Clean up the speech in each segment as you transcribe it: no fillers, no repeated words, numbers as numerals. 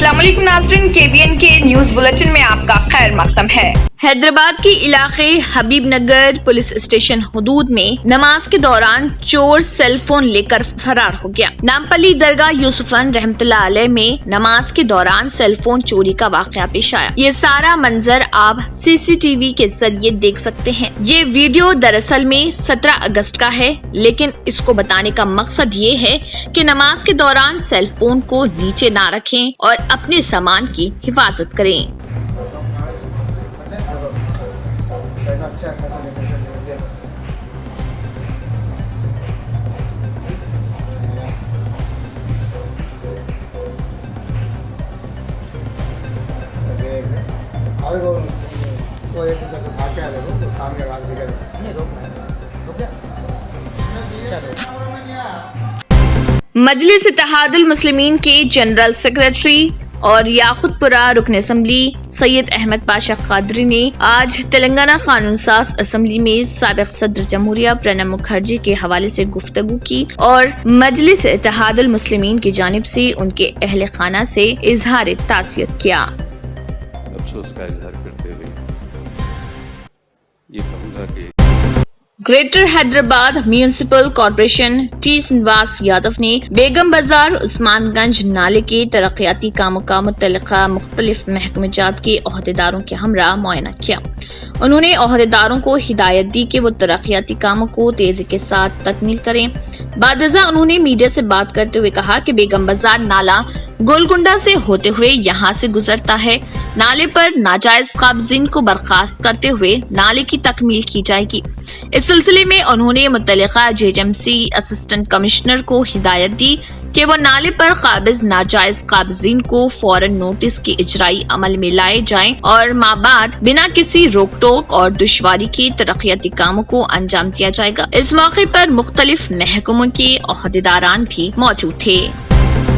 अस्सलाम वालेकुम नाज़रीन, KBN के न्यूज बुलेटिन में आपका खैर मकदम है। हैदराबाद के इलाके हबीब नगर पुलिस स्टेशन हदूद में नमाज के दौरान चोर सेल फोन लेकर फरार हो गया। नामपल्ली दरगाह यूसुफन रहमतुल्लाह अलैह में नमाज के दौरान सेल फोन चोरी का वाकया पेश आया। ये सारा मंजर आप CCTV के जरिए देख सकते हैं। ये वीडियो दरअसल में 17 अगस्त का है, लेकिन इसको बताने का मकसद ये है कि नमाज के दौरान सेल फोन को नीचे ना रखें और अपने सामान की हिफाजत करें। अच्छा खासा डेकोरेशन हो गया। और वो एक उधर से भाग के आ देखो तो सामने भाग दिखा नहीं रुक गया। मजलिस इत्तेहादुल मुस्लिमीन के जनरल सेक्रेटरी और याकुतपुरा रुकन असम्बली सैयद अहमद पाशा कादरी ने आज तेलंगाना कानून साज असम्बली में साबिक सदर जमहूरिया प्रणब मुखर्जी के हवाले से गुफ्तगू की और मजलिस इत्तेहादुल मुस्लिमीन की जानिब से उनके अहले खाना से इजहार तासियत किया। अफसोस का इजहार करते हुए ये कहूँगा कि greater Hyderabad municipal corporation T Srinivas Yadav ने बेगम बाजार उस्मानगंज नाले के तरक्याती कामों का मुतल्लिका मुख्तलिफ महकमेजात के ओहदेदारों के हमरा मुआयना किया। उन्होंने ओहदेदारों को हिदायत दी कि वो तरक्याती कामों को तेजी के साथ तकमील करें। बादजा उन्होंने मीडिया से बात करते हुए कहा कि बेगम बाजार नाला गोलकुंडा से होते हुए यहाँ से गुजरता है। नाले पर नाजायज काबिजीन को बर्खास्त करते हुए नाले की तकमील की जाएगी। इस सिलसिले में उन्होंने मुतल्लिका JHMC असिस्टेंट कमिश्नर को हिदायत दी कि वो नाले पर काबिज नाजायज काबिजीन को फौरन नोटिस के इजराई अमल में लाए जाएं और माबाद बिना किसी रोक टोक और दुश्वारी के तरक्याती कामों को अंजाम दिया जाएगा। इस मौके पर मुख्तलिफ महकमों के ओहदेदारान भी मौजूद थे।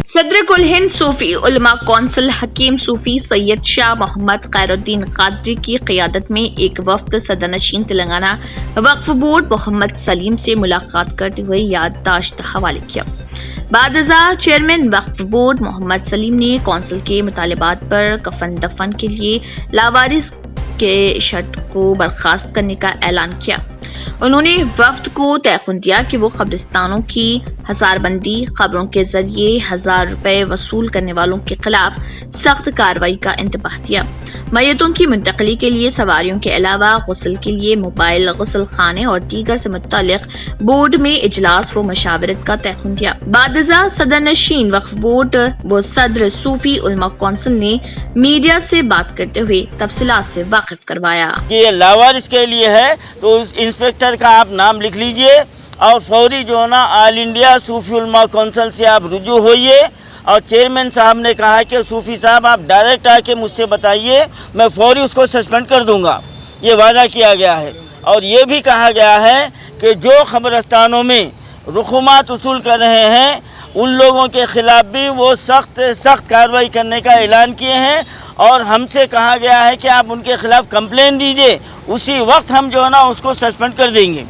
सदर कुल हिंद सूफी उलमा कौंसिल हकीम सूफी सैयद शाह मोहम्मद खैरुद्दीन कादरी की क़ियादत में एक वफ़द सदरनशीन तेलंगाना वक्फ बोर्ड मोहम्मद सलीम से मुलाकात करते हुए याददाश्त हवाले किया। बादजा चेयरमैन वक्फ बोर्ड मोहम्मद सलीम ने कौंसिल के मुतालिबात पर कफन दफन के लिए लावारिस के शर्त को बर्खास्त करने का ऐलान किया। उन्होंने वफ्द को तयखुन दिया कि वो कब्रिस्तानों की हसारबंदी, खबरों के जरिए 1000 रुपए वसूल करने वालों के खिलाफ सख्त कार्रवाई का इंतबाह दिया। मैयतों की मुंतकली के लिए सवारियों के अलावा गुस्ल के लिए मोबाइल गुस्ल खाने और दीगर से मुत्तल्लिक बोर्ड में इजलास व मशावरत का तयखुन दिया। बादजा सदरनशीन वक्फ बोर्ड व सदर सूफी उलमा कौंसिल ने मीडिया से बात करते हुए तफसीलात से वाकिफ करवाया। ये लावारिस के लिए है तो इंस्पेक्टर का आप नाम लिख लीजिए और फौरी जो है ना ऑल इंडिया सूफी उलमा कौंसिल से आप रुजू होइए। और चेयरमैन साहब ने कहा कि सूफी साहब आप डायरेक्ट आके मुझसे बताइए, मैं फौरी उसको सस्पेंड कर दूंगा। ये वादा किया गया है। और ये भी कहा गया है कि जो खबरस्तानों में रुखुमात वसूल कर रहे हैं उन लोगों के खिलाफ भी वो सख्त कार्रवाई करने का ऐलान किए हैं। और हमसे कहा गया है कि आप उनके खिलाफ कंप्लेन दीजिए, उसी वक्त हम जो है ना उसको सस्पेंड कर देंगे।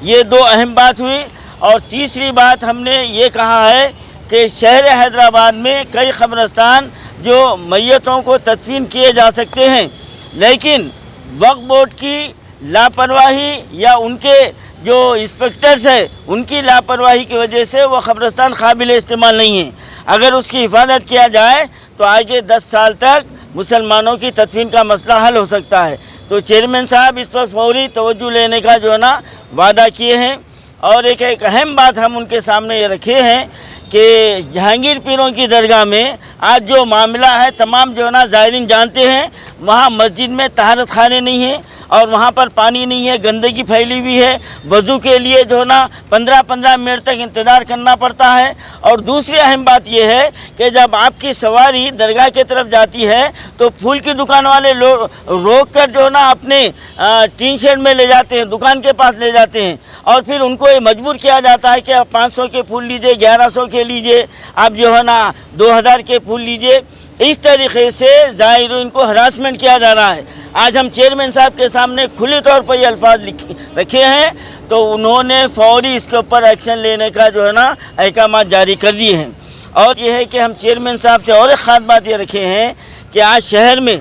ये दो अहम बात हुई। और तीसरी बात हमने ये कहा है कि शहर हैदराबाद में कई कब्रिस्तान जो मैयतों को तदफीन किए जा सकते हैं, लेकिन वक्फ बोर्ड की लापरवाही या उनके जो इंस्पेक्टर्स है उनकी लापरवाही की वजह से वो कब्रिस्तान काबिल इस्तेमाल नहीं है। अगर उसकी हिफाजत किया जाए तो आगे 10 साल तक मुसलमानों की तदफीन का मसला हल हो सकता है। तो चेयरमैन साहब इस पर फौरी तवज्जो लेने का जो है ना वादा किए हैं। और एक अहम बात हम उनके सामने ये रखे हैं कि जहांगीर पीरों की दरगाह में आज जो मामला है तमाम जो है ना ज़ायरीन जानते हैं, वहाँ मस्जिद में तहारत खाने नहीं है और वहाँ पर पानी नहीं है, गंदगी फैली हुई है। वज़ू के लिए जो है ना 15-15 मिनट तक इंतज़ार करना पड़ता है। और दूसरी अहम बात यह है कि जब आपकी सवारी दरगाह की तरफ जाती है तो फूल की दुकान वाले लोग रोक कर जो है ना अपने टीन शेड में ले जाते हैं, दुकान के पास ले जाते हैं और फिर उनको ये मजबूर किया जाता है कि आप 500 के फूल लीजिए, 1100 के लीजिए, आप जो है ना 2000 के फूल लीजिए। इस तरीके से ज़ायरीन को हरासमेंट किया जा रहा है। आज हम चेयरमैन साहब के सामने खुले तौर पर ये अल्फाज रखे हैं तो उन्होंने फौरी इसके ऊपर एक्शन लेने का जो है ना अहकाम जारी कर दिए हैं। اور یہ ہے کہ ہم چیئرمین صاحب سے اور ایک خاص بات یہ رکھے ہیں کہ آج شہر میں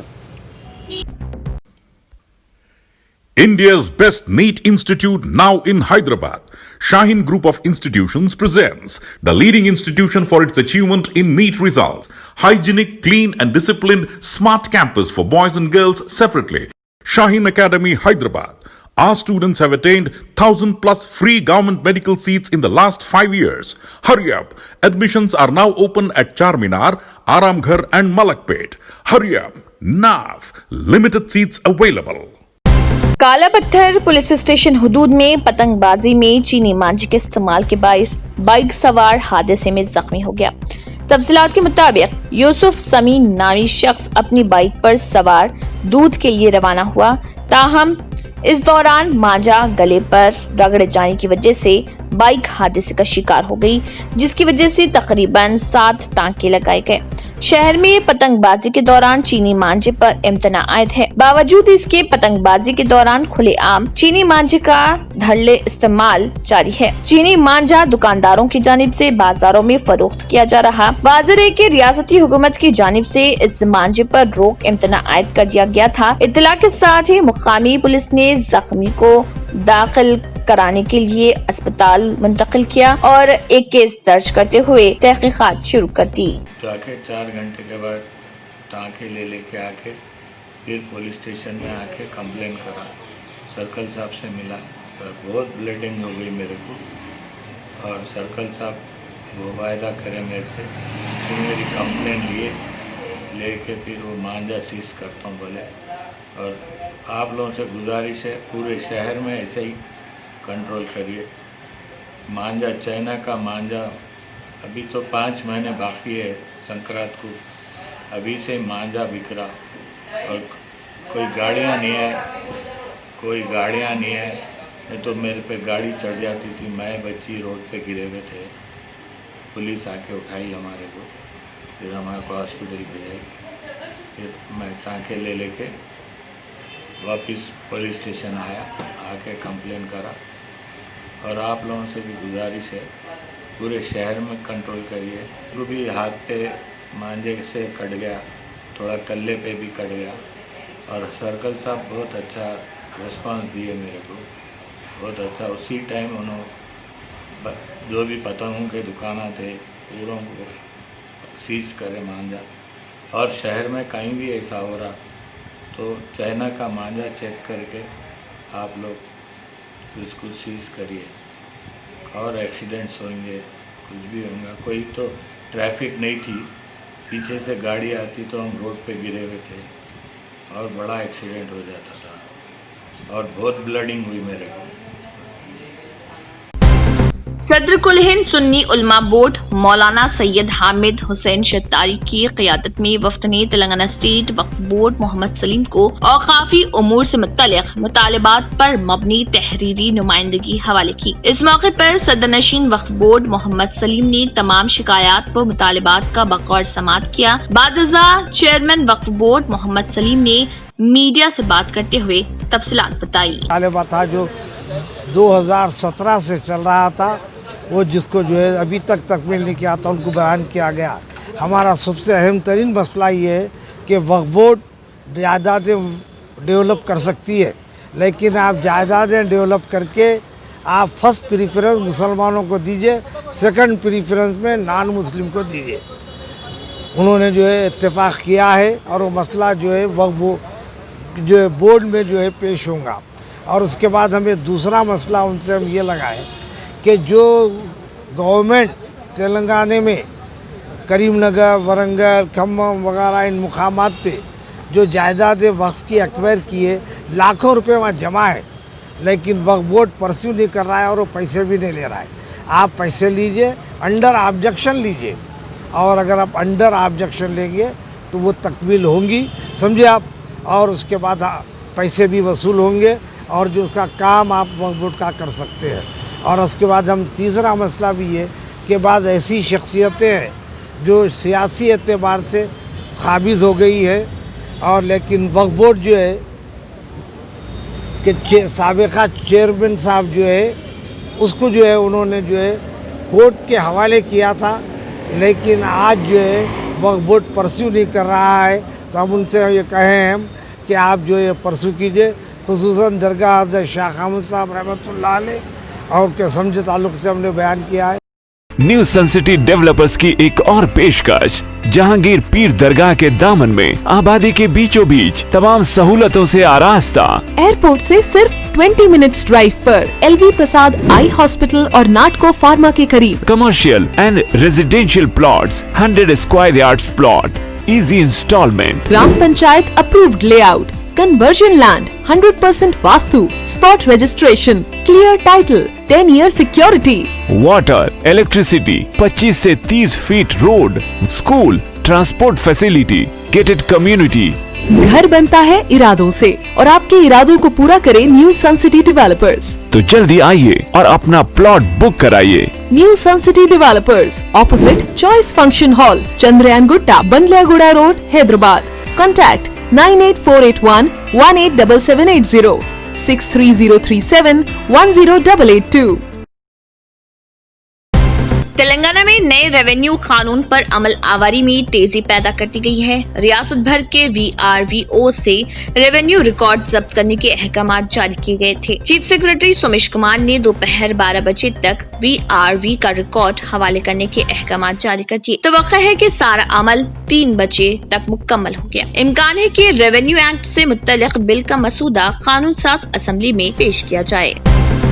India's best NEET institute now in Hyderabad. Shaheen Group of Institutions presents the leading institution for its achievement in NEET results. Hygienic, clean and disciplined smart campus for boys and girls separately. Shaheen Academy, Hyderabad. Our students have attained 1,000 plus free government medical seats in the last 5 years. Hurry up. Admissions are now open at Charminar, Aramghar and Malakpet. Hurry up. Now. Limited seats available. काला पत्थर police station हदूद में पतंग बाजी में चीनी मांझे के इस्तेमाल के बाइस बाइक सवार हादसे में जख्मी हो गया। तफसीलात के मुताबिक यूसुफ समीन नामी शख्स अपनी बाइक पर सवार दूध के लिए रवाना हुआ, ताहम इस दौरान मांझा गले पर रगड़े जाने की वजह से बाइक हादसे का शिकार हो गई, जिसकी वजह से तकरीबन 7 टांके लगाए गए। शहर में पतंगबाजी के दौरान चीनी मांझे पर इम्तना आयद है। बावजूद इसके पतंगबाजी के दौरान खुलेआम चीनी मांझे का धड़ल्ले इस्तेमाल जारी है। चीनी मांझा दुकानदारों की जानिब से बाजारों में फरोख्त किया जा रहा। वाज़ेह है कि रियासती हुकूमत की जानिब से इस मांझे पर रोक इम्तना आयद कर दिया गया था। इत्तला के साथ ही मुकामी पुलिस ने जख्मी को दाखिल कराने के लिए अस्पताल मुंतकिल किया और एक केस दर्ज करते हुए तहकीकात शुरू कर दी। जाके 4 घंटे के बाद टाँके लेके आके फिर पुलिस स्टेशन में आके कंप्लेन करा। सर्कल साहब से मिला, सर बहुत ब्लीडिंग हो गई मेरे को, और सर्कल साहब वो वायदा करे मेरे से कि मेरी कंप्लेन लेके फिर वो मांझा सीज करता हूँ बोले। और आप लोगों से गुजारिश है पूरे शहर में ऐसे ही कंट्रोल करिए। मांझा चाइना का मांझा अभी तो 5 महीने बाकी है संक्रांत को, अभी से मांझा बिक रहा, और कोई गाड़ियाँ नहीं है, नहीं तो मेरे पे गाड़ी चढ़ जाती थी, मैं बच्ची रोड पे गिरे हुए थे, पुलिस आके उठाई हमारे को, फिर हमारे को हॉस्पिटल भेजाई, फिर मैं टाँके लेके वापस पुलिस स्टेशन आया, आके कंप्लेन करा। और आप लोगों से भी गुजारिश है पूरे शहर में कंट्रोल करिए। वो भी हाथ पे मांझे से कट गया, थोड़ा कल्ले पे भी कट गया, और सर्कल साहब बहुत अच्छा रिस्पांस दिए मेरे को, बहुत अच्छा। उसी टाइम उन्होंने जो भी पतंगों के दुकाना थे पूरों को सीज करे मांझा। और शहर में कहीं भी ऐसा हो रहा तो चाइना का मांझा चेक करके आप लोग उसको सीज करिए। और एक्सीडेंट्स होंगे, कुछ भी होगा, कोई तो ट्रैफिक नहीं थी, पीछे से गाड़ी आती तो हम रोड पे गिरे हुए थे और बड़ा एक्सीडेंट हो जाता था, और बहुत ब्लडिंग हुई मेरे को। सदर कुल हिंद सुन्नी उलमा बोर्ड मौलाना सैयद हामिद हुसैन शतारी की क़ियादत में वफ़द ने तेलंगाना स्टेट वक्फ बोर्ड मोहम्मद सलीम को औक़ाफ़ी उमूर से मुत्तलिक़ मुतालिबात पर मबनी तहरीरी नुमाइंदगी हवाले की। इस मौके पर सदर नशीन वक्फ बोर्ड मोहम्मद सलीम ने तमाम शिकायत व मुतालिबात का बग़ौर समाअत किया। बादज़ा चेयरमैन वक्फ बोर्ड मोहम्मद सलीम ने मीडिया से बात करते हुए तफसीलात बताई। मुतालिबा था जो 2017 से चल रहा था, वो जिसको जो है अभी तक तकमील नहीं किया था, उनको बयान किया गया। हमारा सबसे अहम तरीन मसला ये है कि वक्फ बोर्ड जायदादें डेवलप कर सकती है, लेकिन आप जायदादें डेवलप करके आप फर्स्ट प्रीफरेंस मुसलमानों को दीजिए, सेकंड प्रीफरेंस में नॉन मुस्लिम को दीजिए। उन्होंने जो है इत्तेफाक किया है, और वो मसला जो है वक्फ जो है बोर्ड में जो है पेश होगा। और उसके बाद हमें दूसरा मसला उनसे हम ये लगाए कि जो गवर्नमेंट तेलंगाना में करीमनगर, वरंगल, खम्मम वगैरह इन मुकामात पे जो जायदाद वक्फ की एक्वायर की है, लाखों रुपए वहाँ जमा है, लेकिन वक्फ बोर्ड परस्यू नहीं कर रहा है और वो पैसे भी नहीं ले रहा है। आप पैसे लीजिए, अंडर ऑब्जेक्शन लीजिए, और अगर आप अंडर ऑब्जेक्शन लेंगे तो वो तकमील होंगी, समझे आप, और उसके बाद पैसे भी वसूल होंगे, और जो उसका काम आप वक्फ बोर्ड का कर सकते हैं। और उसके बाद हम तीसरा मसला भी है कि बाद ऐसी शख्सियतें हैं जो सियासी एतबार से काबिज़ हो गई है, और लेकिन वक्फ बोर्ड जो है कि साबिक़ा चेयरमैन साहब जो है उसको जो है उन्होंने जो है कोर्ट के हवाले किया था, लेकिन आज जो है वह वोट परस्यू नहीं कर रहा है, तो हम उनसे ये कहें हम कि आप जो ये परस्यू कीजिए, खुसूसन दरगाह हज़रत शाह अहमद साहब रहमतुल्लाह अलैह और के समझे ताल्लुक़ से हमने बयान किया है। न्यू सन सिटी डेवलपर्स की एक और पेशकश, जहांगीर पीर दरगाह के दामन में आबादी के बीचों बीच तमाम सहूलतों से आरास्ता, एयरपोर्ट से सिर्फ 20 मिनट्स ड्राइव पर LV प्रसाद आई हॉस्पिटल और नाटको फार्मा के करीब, commercial and residential plots, 100 square yards plot, easy instalment, gram panchayat approved layout, conversion land, 100% vastu, spot registration, clear title, 10 year security, water, electricity, 25 से 30 feet road, school, transport facility, gated community. घर बनता है इरादों से और आपके इरादों को पूरा करे न्यू सन सिटी डेवलपर्स। तो जल्दी आइए और अपना प्लॉट बुक कराइए। New sun city developers, opposite choice function hall, Chandrayangutta, Bandlaguda road, Hyderabad. Contact 98481 187780, 63037 10882। Telangana में नए रेवेन्यू कानून पर अमल आवारी में तेजी पैदा कर दी गई है। रियासत भर के VRVO से रेवेन्यू रिकॉर्ड जब्त करने के अहकाम जारी किए गए थे। चीफ सेक्रेटरी सोमेश कुमार ने दोपहर 12 बजे तक VRV का रिकॉर्ड हवाले करने के अहकाम जारी कर दिए। तवक्को है कि सारा अमल 3 बजे तक मुकम्मल हो गया। इम्कान है कि रेवेन्यू एक्ट से मुत्तलिक बिल का मसूदा कानून साज असेंबली में पेश किया जाए।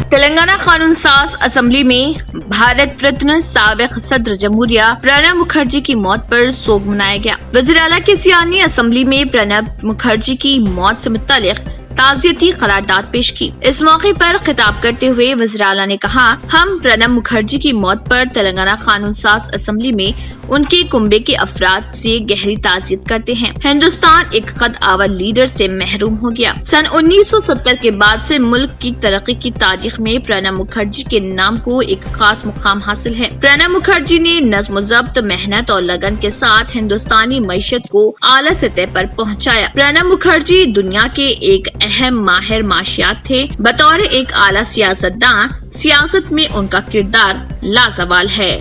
तेलंगाना कानून साज असेंबली में भारत रत्न साबिक सदर जमहूरिया प्रणब मुखर्जी की मौत पर सोग मनाया गया। वज़ीर आला के सियान ने असेंबली में प्रणब मुखर्जी की मौत से मुत्तलिक ताज़ियती करारदाद पेश की। इस मौके पर खिताब करते हुए वज़ीर आला ने कहा, हम प्रणब मुखर्जी की मौत पर तेलंगाना कानून साज असेंबली में उनके कुंबे के अफराद से गहरी ताज़ियत करते हैं। हिंदुस्तान एक कद आवर लीडर से महरूम हो गया। सन 1970 के बाद से मुल्क की तरक्की की तारीख में प्रणब मुखर्जी के नाम को एक खास मुकाम हासिल है। प्रणब मुखर्जी ने नज़्म ज़ब्त, मेहनत और लगन के साथ हिंदुस्तानी मईशत को आला सतह पर पहुँचाया। प्रणब मुखर्जी दुनिया के एक अहम माहिर माशियात थे। बतौर एक आला सियासतदान, सियासत में उनका किरदार लाजवाल है।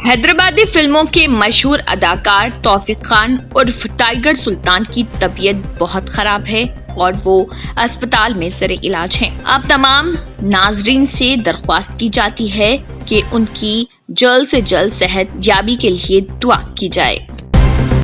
हैदराबादी फिल्मों के मशहूर अदाकार तौफीक खान उर्फ टाइगर सुल्तान की तबीयत बहुत खराब है और वो अस्पताल में ज़र इलाज हैं। अब तमाम नाजरीन से दरख्वास्त की जाती है कि उनकी जल्द से जल्द सेहत याबी के लिए दुआ की जाए।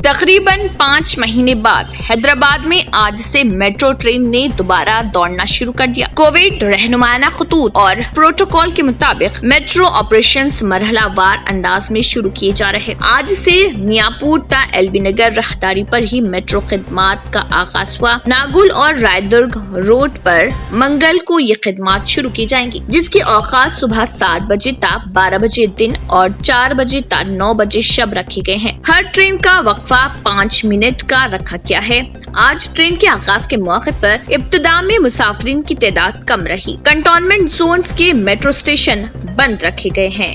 तकरीबन 5 महीने बाद हैदराबाद में आज से मेट्रो ट्रेन ने दोबारा दौड़ना शुरू कर दिया। कोविड रहनुमाना खतूत और प्रोटोकॉल के मुताबिक मेट्रो ऑपरेशंस मरहलावार अंदाज में शुरू किए जा रहे। आज से मियापुर ता LB नगर राहदारी पर ही मेट्रो खिदमात का आगाज हुआ। नागुल और रायदुर्ग रोड पर मंगल को ये खिदमात शुरू की जाएंगी, जिसकी औकात सुबह 7 बजे ता 12 बजे दिन और 4 बजे ता 9 बजे शब रखे गए हैं। हर ट्रेन का वक्फा 5 मिनट का रखा गया है। आज ट्रेन के आगाज के मौके पर इब्तिदा में मुसाफिरीन की तादाद कम रही। कंटोनमेंट जोन्स के मेट्रो स्टेशन बंद रखे गए हैं।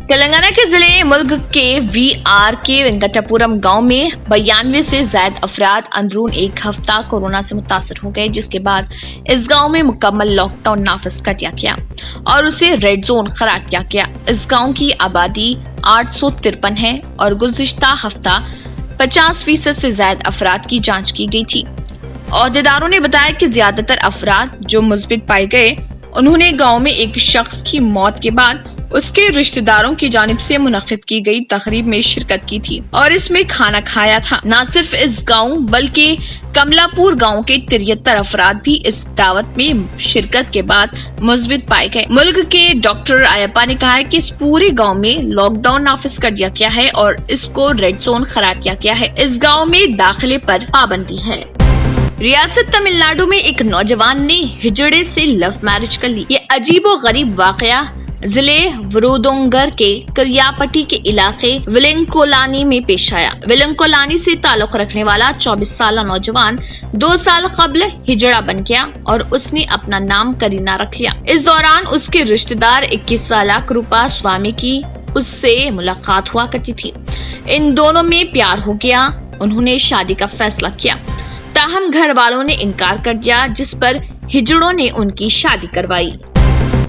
तेलंगाना के जिले मुल्क के VR के वेंकटापुरम गांव में 92 से ज्यादा अफराद अंदरून एक हफ्ता कोरोना से मुतासर हो गए, जिसके बाद इस गांव में मुकम्मल लॉकडाउन नाफिज कर दिया गया और उसे रेड जोन करार दिया गया। इस गांव की आबादी 853 है और गुज़िश्ता हफ्ता 50% से ज्यादा अफराद की जांच की गई थी। अहदेदारों ने बताया कि ज्यादातर अफराद जो मुस्बित पाए गए, उन्होंने गांव में एक शख्स की मौत के बाद उसके रिश्तेदारों की जानिब से मुनक्किद की गई तकरीब में शिरकत की थी और इसमें खाना खाया था। न सिर्फ इस गांव बल्कि कमलापुर गांव के 73 अफराद भी इस दावत में शिरकत के बाद मुस्बित पाए गए। मुल्क के डॉक्टर आयप्पा ने कहा है कि इस पूरे गांव में लॉकडाउन नाफिज कर दिया गया है और इसको रेड जोन करार दिया गया है। इस गांव में दाखिले पर पाबंदी है। रियासत तमिलनाडु में एक नौजवान ने हिजड़े से लव मैरिज कर ली। ये अजीबो गरीब वाकया जिले वरोदोंगर के करियापट्टी के इलाके विलंकोलानी में पेश आया। विलंकोलानी से ताल्लुक रखने वाला 24 साल नौजवान 2 साल कबल हिजड़ा बन गया और उसने अपना नाम करीना रख लिया। इस दौरान उसके रिश्तेदार 21 साल रूपा स्वामी की उससे मुलाकात हुआ करती थी। इन दोनों में प्यार हो गया। उन्होंने शादी का फैसला किया, ताहम घर वालों ने इनकार कर दिया, जिस पर हिजड़ों ने उनकी शादी करवाई।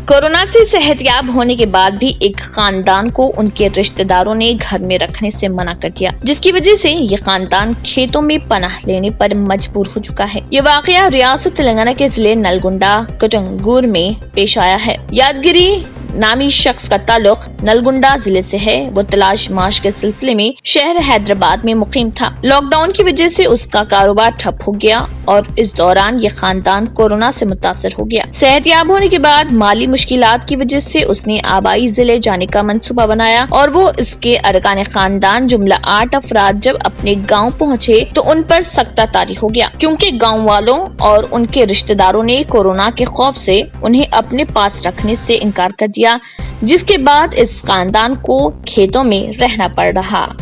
कोरोना से सेहतयाब होने के बाद भी एक खानदान को उनके रिश्तेदारों ने घर में रखने से मना कर दिया, जिसकी वजह से ये खानदान खेतों में पनाह लेने पर मजबूर हो चुका है। ये वाकया रियासत तेलंगाना के जिले नलगुंडा कटंगूर में पेश आया है। यादगिरी नामी शख्स का ताल्लुक नलगुंडा जिले से है। वो तलाश माश के सिलसिले में शहर हैदराबाद में मुकीम था। लॉकडाउन की वजह से उसका कारोबार ठप हो गया और इस दौरान ये खानदान कोरोना से मुतासर हो गया। सेहतयाब होने के बाद माली मुश्किलात की वजह से उसने आबाई जिले जाने का मंसूबा बनाया और वो इसके अरकान खानदान जुमला 8 अफराद जब अपने गाँव पहुँचे तो उन पर सख्ता तारी हो गया, क्योंकि गाँव वालों और उनके रिश्तेदारों ने कोरोना के खौफ से उन्हें अपने पास रखने से इनकार कर दिया, जिसके बाद इस खानदान को खेतों में रहना पड़ रहा।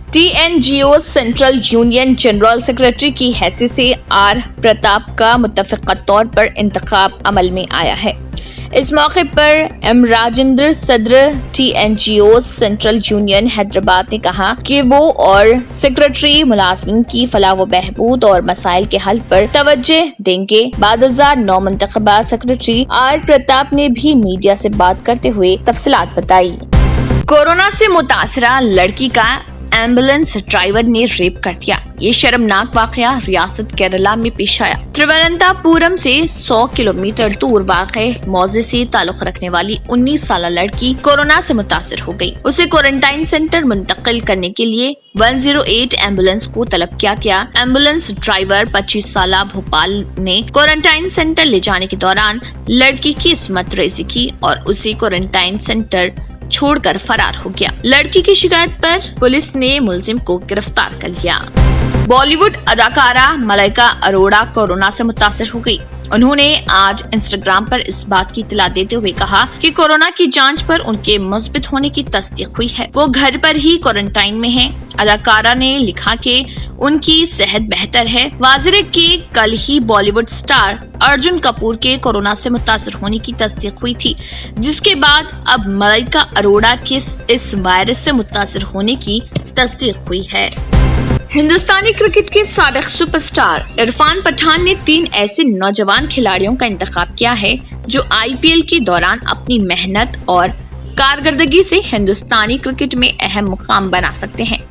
TNGO central union general secretary की हैसियत से आर प्रताप का मुत्तफ़िक़ा तौर पर इंतखाब अमल में आया है। इस मौके पर एम राजेंद्र सदर TNGO सेंट्रल यूनियन हैदराबाद ने कहा कि वो और सेक्रेटरी मुलाजमीन की फलाह व बहबूद और मसाइल के हल पर तवज्जो देंगे। 2009 मुंतखबा सेक्रेटरी आर प्रताप ने भी मीडिया से बात करते हुए तफसीलात बताई। कोरोना से मुतासरा लड़की का एम्बुलेंस ड्राइवर ने रेप कर दिया। ये शर्मनाक वाकया रियासत केरला में पेश आया। त्रिवनंतपुरम से 100 किलोमीटर दूर वाक़े मौजे से ताल्लुक रखने वाली 19 साल लड़की कोरोना से मुतासर हो गई। उसे क्वारंटाइन सेंटर मुंतकिल करने के लिए 108 एम्बुलेंस को तलब किया गया। एम्बुलेंस ड्राइवर 25 साल भोपाल ने क्वारंटाइन सेंटर ले जाने के दौरान लड़की की इस्मत रेज़ी की और उसे क्वारंटाइन सेंटर छोड़कर फरार हो गया। लड़की की शिकायत पर पुलिस ने मुलजिम को गिरफ्तार कर लिया। बॉलीवुड अदाकारा मलाइका अरोड़ा कोरोना से मुतासर हो गई। उन्होंने आज इंस्टाग्राम पर इस बात की इत्तला देते हुए कहा कि कोरोना की जांच पर उनके मुस्बित होने की तस्दीक हुई है। वो घर पर ही क्वारंटाइन में हैं। अदाकारा ने लिखा कि उनकी सेहत बेहतर है। वाज़ेह के कल ही बॉलीवुड स्टार अर्जुन कपूर के कोरोना से मुतासर होने की तस्दीक हुई थी, जिसके बाद अब मलाइका अरोड़ा के इस वायरस से मुतासर होने की तस्दीक हुई है। हिंदुस्तानी क्रिकेट के साबिक सुपरस्टार इरफान पठान ने 3 ऐसे नौजवान खिलाड़ियों का इंतखाब किया है जो IPL के दौरान अपनी मेहनत और कारकर्दगी से हिंदुस्तानी क्रिकेट में अहम मुकाम बना सकते हैं।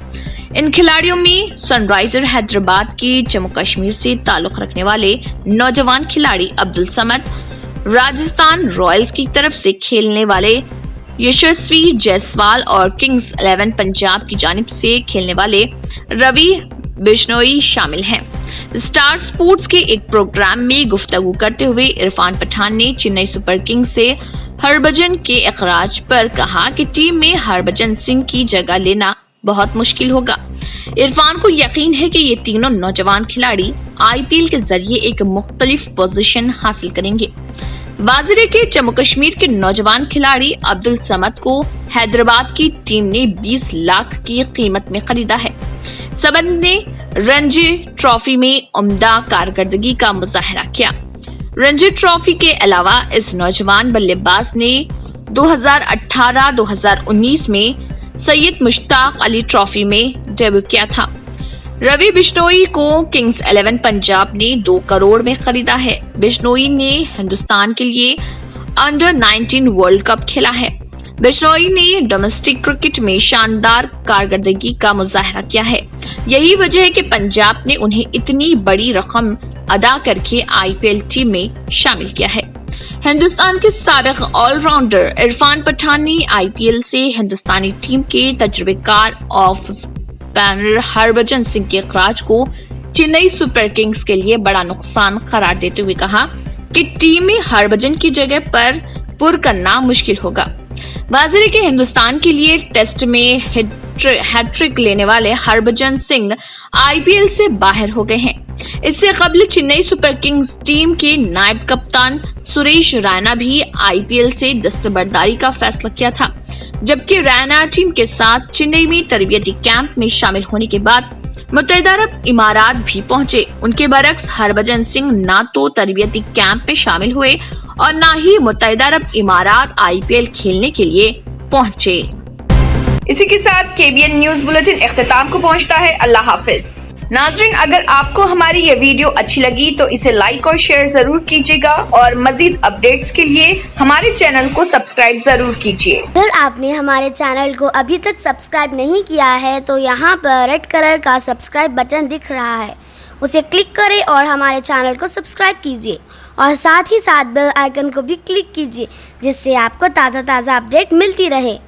इन खिलाड़ियों में सनराइजर हैदराबाद के जम्मू कश्मीर से ताल्लुक रखने वाले नौजवान खिलाड़ी अब्दुल समद, राजस्थान रॉयल्स की तरफ से खेलने वाले यशस्वी जायसवाल और किंग्स 11 पंजाब की जानिब से खेलने वाले रवि बिश्नोई शामिल हैं। स्टार स्पोर्ट्स के एक प्रोग्राम में गुफ्तगू करते हुए इरफान पठान ने चेन्नई सुपर किंग्स से हरभजन के अखराज पर कहा कि टीम में हरभजन सिंह की जगह लेना बहुत मुश्किल होगा। इरफान को यकीन है कि ये तीनों नौजवान खिलाड़ी IPL के जरिए एक मुख्तलिफ पोजीशन हासिल करेंगे। वाज़ेह के जम्मू कश्मीर के नौजवान खिलाड़ी अब्दुल समद को हैदराबाद की टीम ने 20 लाख की कीमत में खरीदा है। समद ने रणजी ट्रॉफी में उम्दा कारकर्दगी का मुजाहरा किया। रणजी ट्रॉफी के अलावा इस नौजवान बल्लेबाज ने 2018-2019 में सैयद मुश्ताक अली ट्रॉफी में डेब्यू किया था। रवि बिश्नोई को किंग्स 11 पंजाब ने 2 करोड़ में खरीदा है। बिश्नोई ने हिंदुस्तान के लिए अंडर 19 वर्ल्ड कप खेला है। बिश्नोई ने डोमेस्टिक क्रिकेट में शानदार कारकर्दगी का मुजाहरा किया है। यही वजह है कि पंजाब ने उन्हें इतनी बड़ी रकम अदा करके IPL टीम में शामिल किया है। हिंदुस्तान के साबिक ऑलराउंडर इरफान पठान ने IPL से हिंदुस्तानी टीम के तजुर्बेकार ऑफ स्पिनर हरभजन सिंह के अखराज को चेन्नई सुपर किंग्स के लिए बड़ा नुकसान करार देते हुए कहा कि टीम में हरभजन की जगह पर पुर करना मुश्किल होगा। वाज़ेह के हिंदुस्तान के लिए टेस्ट में हैट्रिक लेने वाले हरभजन सिंह IPL से बाहर हो गए हैं। इससे कबल चेन्नई सुपर किंग्स टीम के नायब कप्तान सुरेश रैना भी IPL से दस्तबरदारी का फैसला किया था, जबकि रैना टीम के साथ चेन्नई में तरबियती कैंप में शामिल होने के बाद मुत्तहिदा अरब इमारात भी पहुंचे। उनके बरक्स हरभजन सिंह ना तो तरबियती कैंप में शामिल हुए और ना ही मुत्तहिदा अरब इमारात IPL खेलने के लिए पहुंचे। इसी के साथ KBN न्यूज बुलेटिन इख्तिताम को पहुंचता है। अल्लाह हाफिज। नाज़रीन, अगर आपको हमारी ये वीडियो अच्छी लगी तो इसे लाइक और शेयर जरूर कीजिएगा और मजीद अपडेट्स के लिए हमारे चैनल को सब्सक्राइब जरूर कीजिए। अगर आपने हमारे चैनल को अभी तक सब्सक्राइब नहीं किया है तो यहाँ पर रेड कलर का सब्सक्राइब बटन दिख रहा है, उसे क्लिक करें और हमारे चैनल को सब्सक्राइब कीजिए और साथ ही साथ बेल आइकन को भी क्लिक कीजिए, जिससे आपको ताज़ा अपडेट मिलती रहे।